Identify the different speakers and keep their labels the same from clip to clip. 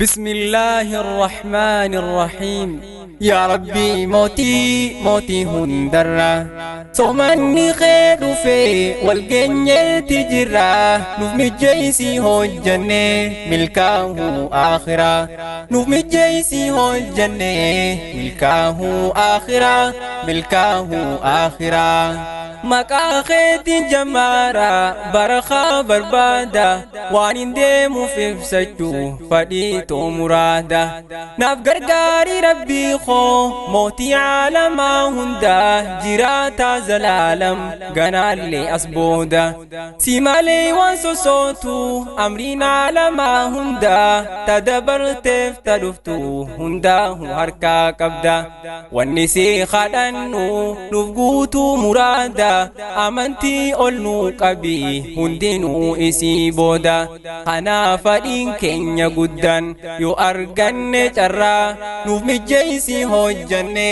Speaker 1: بسم الله الرحمن الرحيم. يا ربي موتي هندرة صومني خير في والجنة تجرى نفمي جيسي هو الجنة ملكاه آخرة نفمي جيسي هو الجنة ملكاه آخرة ملكاه آخرة مكا خيت جمارا برخا بربادا وانين ديمو في فسجو فديتو مرادا ناف غرغاري ربي خو موتي عالما هندا جراتا زلالم غنالي أسبودا سيمالي وانسو صوتو أمرين عالما هندا تدبر تفتدفتو هندا هركا كبدا والنسي خدنو نفقوتو مرادا amantii ol nuu qabi hundinuu isii booda kana fadhiin keenya guddaan yoo arganne carraa nuuf mijjeessi hojjanne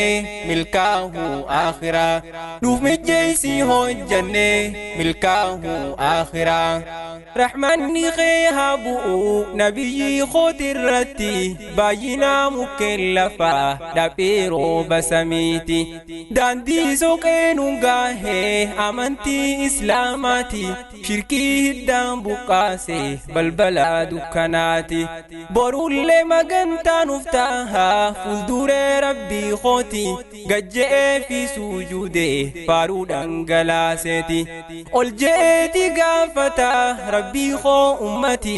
Speaker 1: milkaahu akhiraa nuuf mijjeessi hojjanne milkaahu akhiraa rahmanni khee haa bu'u nabiyyi khootirratti baay'inaa mukkeen lafaa dhaphee rooba samiiti daandii soqeenuun gaahee amantii islaamaati shirkii hiddaan buqqaase balbalaa dukkanaati boruullee magantaan uftahaa fuulduree rabbii khooti gajje'ee fi sujuudee faaruu dhangalaaseeti ol je'eeti gaafata rabbii khoo ummati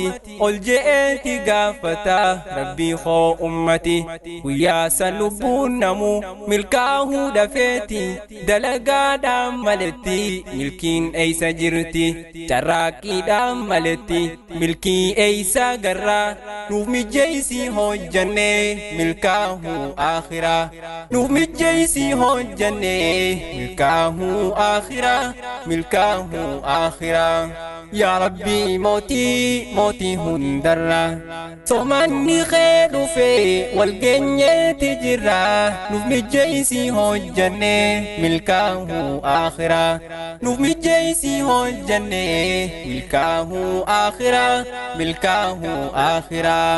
Speaker 1: ol je'eeti gaafata rabbii khoo ummati guyyaa san lubbuun namuu milkaahuu dafeeti dalagaadhaan maletti milkiin eeysa jirti carraaqiidhaan maletti milkii eeysa garraa nuuf mijjeessi hojjanne milkaahu akhiraa nuuf mijjeessi hojjanne milkaahu akhiraa milkaahu akhiraa yaa rabbii mootii hundarra soomanni khee dhufe walgeenyeeti jirra nuuf mijjeessi hojjanne milkaahu akhiraa nuuf mijjeessi hojjanne milkaahu akhiraa milkaahu akhiraa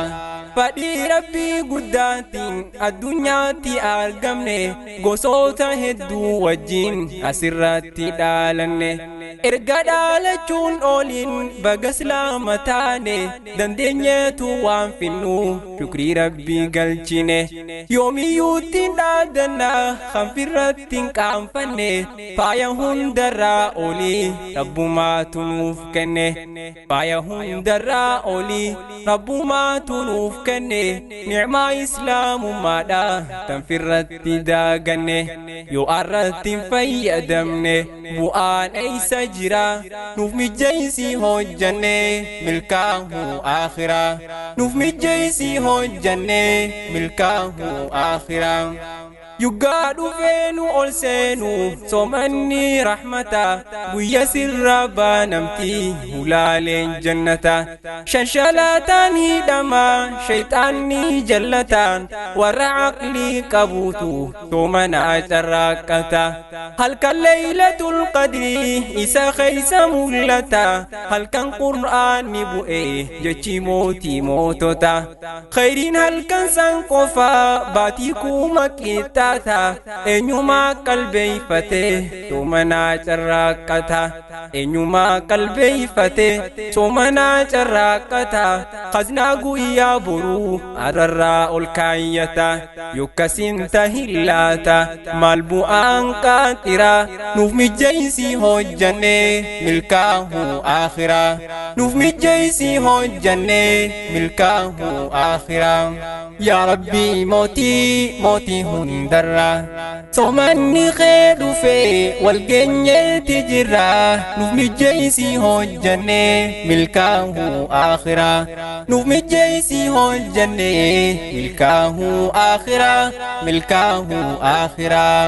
Speaker 1: fadhii rabbii guddaatiin addunyaatti argamne gosoota hedduu wajjin asirratti dhaalanne erga dhaalachuun ooliin baga islaama taane dandeenyeetu waan finnu shukrii rabbii galchine yoomiyyuuttiin dhaadannaa kanfirrattiin qaanfanne faaya hundarraa olii rabbumaatu nuuf kenne faaya hundarraa olii rabbumaatu nuuf kenne ni'maa islaamummaadha tanfirratti daaganne yoo arrattiin fayyadamne bu'aan eeysa jira nuuf mijjeessi hojjanne milkaahu akhiraa nuuf mijjeessi hojjanne milkaahu akhiraa yuggaa dhufeenu ol seenu soomanni rahmata guyya sirra baanamti hulaaleen jannata shanshalataan hidhamaa shayxaanni jallataan warra aqlii qabuutu soomanaa carraaqqata halkan laylatul qadrii isa keeysa mul'ata halkan qur'aanni bu'e jechi mootii mootota khayriin halkan san qofaa baatii kuma qixxa eenyumaa qalbeeyfate soomanaa carraaqqata eenyumaa qalbeeyfate soomanaa carraaqqata khaznaa guyyaa boruu ararraa ol kaayyata yokkasin tahillaata maal bu'aan qaaxiraa nuuf mijjeessi hojjanne milkaahu akhiraa nuuf mijjeessi hojjanne milkaahu akhiraa yaa rabbii mootii hundarra soomanni khee dhufe walgeenyeeti jirra nuuf mijjeessi hojjanne milkaahu akhiraa nuuf mijjeessi hojjanne milkaahu akhiraa milkaahu akhiraa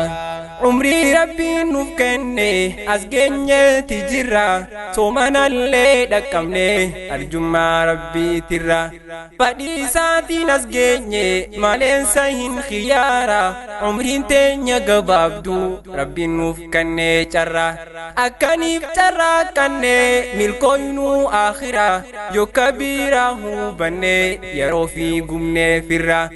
Speaker 1: عمري ربي نفكني أسجني تجرا صومنا اللي دكمني أرجو ما ربي ترى فدي ساتي نسجني مالين سهين خيارا عمري تنيا قبابدو ربي نفكني جرا أكني بجرا كني ملكوينو آخرا يو كبيرا هو بني يرو في قمني فرا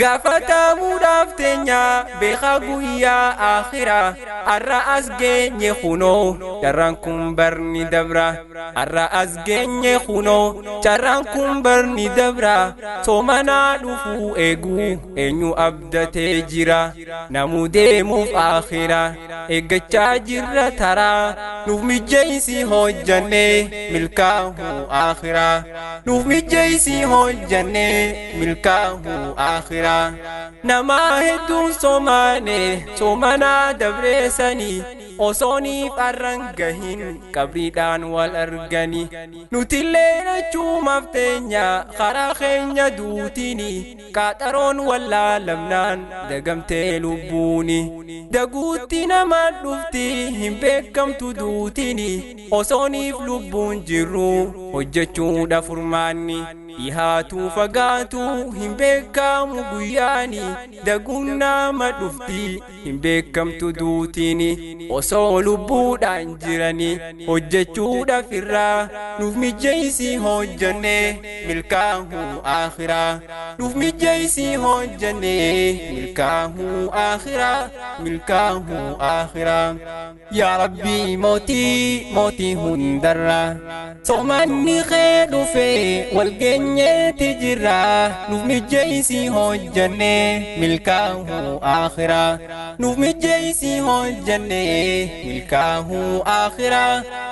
Speaker 1: غافتا مدافتنيا بخاقو يا آخرا الرأس جيني خونو جرانكم برني دبرا الرأس جيني خونو جرانكم برني دبرا تومنا دفو ايغو انيو أبدا تجرا نمو ديمو في آخرا ايغا جرا ترى نوفمي جيسي هو جنة ملكاه آخرا نوفمي جيسي هو جنة ملكاه آخرا نما هدو سومنا دبرسني osoni farangahin kabridan wal argani nutilena chumaftenya kharakhenya dutini kataron wala lamnan dagamte lubuni dagutina madufti himbekam tudutini osoni lubun jiru hojjachu da furmani ihatu fagatu himbekam guyani daguna madufti himbekam tudutini osolu budan jirani hojjachu da firra nufmi jaysi hojjane milkahu akhira nufmi jaysi hojjane milkahu akhira ya rabbi moti hundara somani khedu fe wal genye tijra nufmi jaysi hojjane milkahu akhira nufmi jaysi hojjane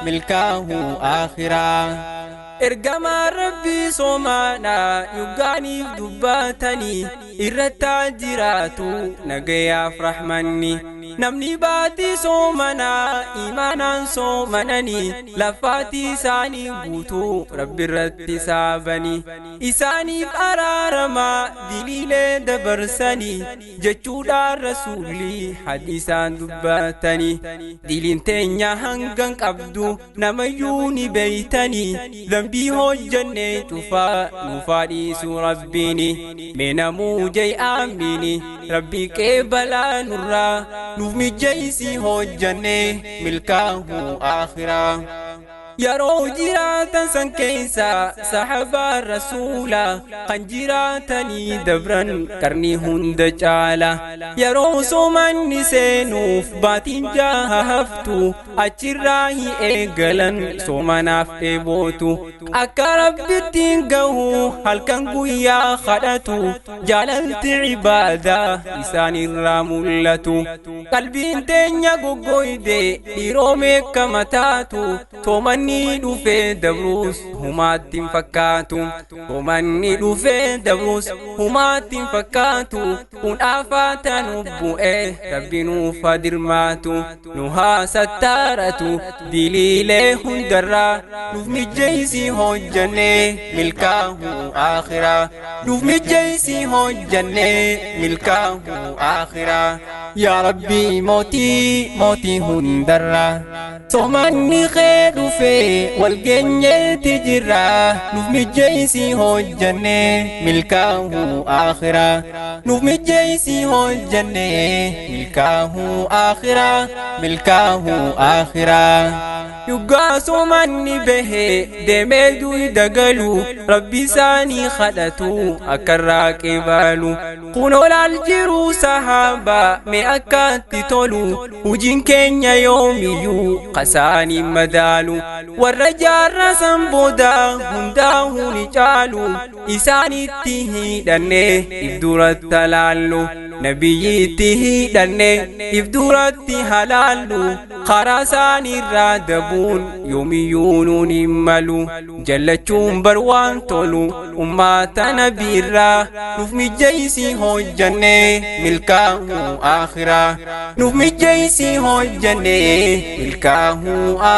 Speaker 1: ملكاه آخرا إرجما ربي صومانا يغاني دباتني إرتا جراتو نجيا فرحمني نمني باتي صومنا إيمانا صومنني لفاتي ساني بوتو ربي رتي سابني إساني أرارما دليل دبرسني جتشودا رسولي حديثا دباتني دلين تنيا هنغن قبدو نميوني بيتني ذنبي هجني تفا نفادي ربيني من موجي آميني ربي كبلا نرى نفمي جيسي هجني ملكاه آخرا يرو جراتا سنكيسا صحبا رسولا قنجراتني دبرا كرني هند جالا يرو سومن نسينوف باتين جاها هفتو أجراهي إيقلن سومناف إيبوتو أكرب بتنقهو هل كان قويا خدتو جاللت عبادة لساني الرامولتو قلبي انتنيا قويدي لرومي كمتاتو تومن دوفي دبروس هماتين فكاتو ومني دوفي دبروس هماتين فكاتو كن آفاتا نبوئه ربي نوفا درماتو نوها ستارتو دليله هندرا نوفمي جيسي هجنه ملكاه آخرا نوفمي جيسي هجنه ملكاه آخرا يا ربي موتي هندرا صومني خير في والجنة تجرا نفمي جيسي هجنة ملكاه آخرا نفمي جيسي هجنة ملكاه آخرا يقاسو مني به دمدو دقلو ربي ساني خدتو أكراك بالو قنو الجرو صحابا مئكات تولو وجين كينيا يوميو قساني مدالو والرجال رسم بودا هنداه نجالو إساني تيه دنه إبدورت تلالو نبي تيه دنه إبدورت هلالو خراسان الرادبون يوميون نملو جلتشون بروان تولو أماتنا بيرا نفمي جيسي هو الجنة ملكاه آخرة نفمي جيسي هو الجنة ملكاه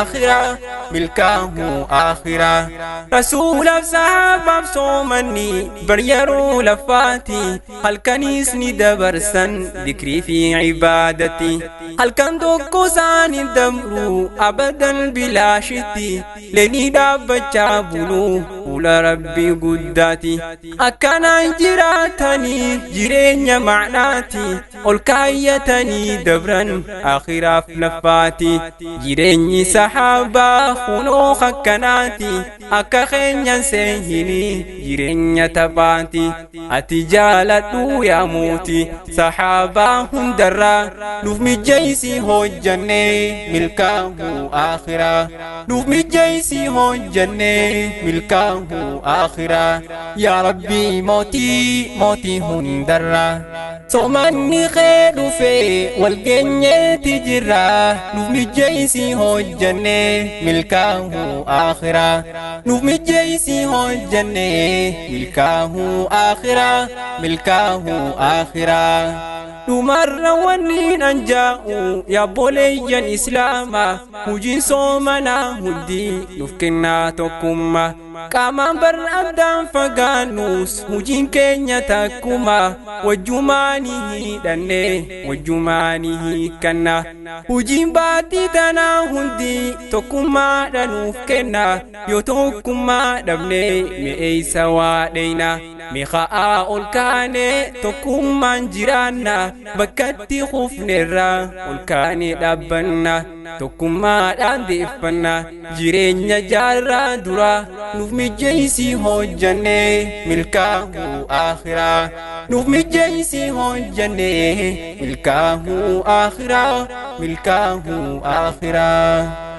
Speaker 1: آخرة ملكاه آخرة رسول صحابة صومني بريرو لفاتي هل كنيسني دبرسن ذكري في عبادتي هل كان دوكوسان دمرو أبدا بلا شتي لني دابتشا بلو ولا ربي قداتي أكنا جراتني جرين معناتي والكايتني دبرا آخر فلفاتي جرين سحابا خنو خكناتي أكا خين سيهني جرين تباتي أتجالتو يا موتي سحابا هندرا نفمي جيسي هو الجنة ملكاه آخرة نفمي جيسي هو الجنة ملكاه آخرة يا ربي موتي موتي هندرا صومني خير في والجنة تجرا نفمي جيسي هو الجنة ملكاه آخرة نفمي جيسي هو الجنة ملكاه آخرة ملكاه آخرة نمر ونين أنجاؤوا يا بولي إسلاما مجين صومنا هدي نفكنا تكما كما بر أبدا فقانوس مجين كينيا تكما وجمانه دني وجمانه كنا مجين باتي تنا هدي تكما دنوفكنا يوتوكما دبني مئيسا ودينا مخاء الكاني تكما جرانا بكتي خفنرا الكاني دبنا تكما داندفنا جيرين جارا درا نفمي جيسي هو الجنة ملكاه آخرة نفمي جيسي هو الجنة ملكاه آخرة ملكاه آخرة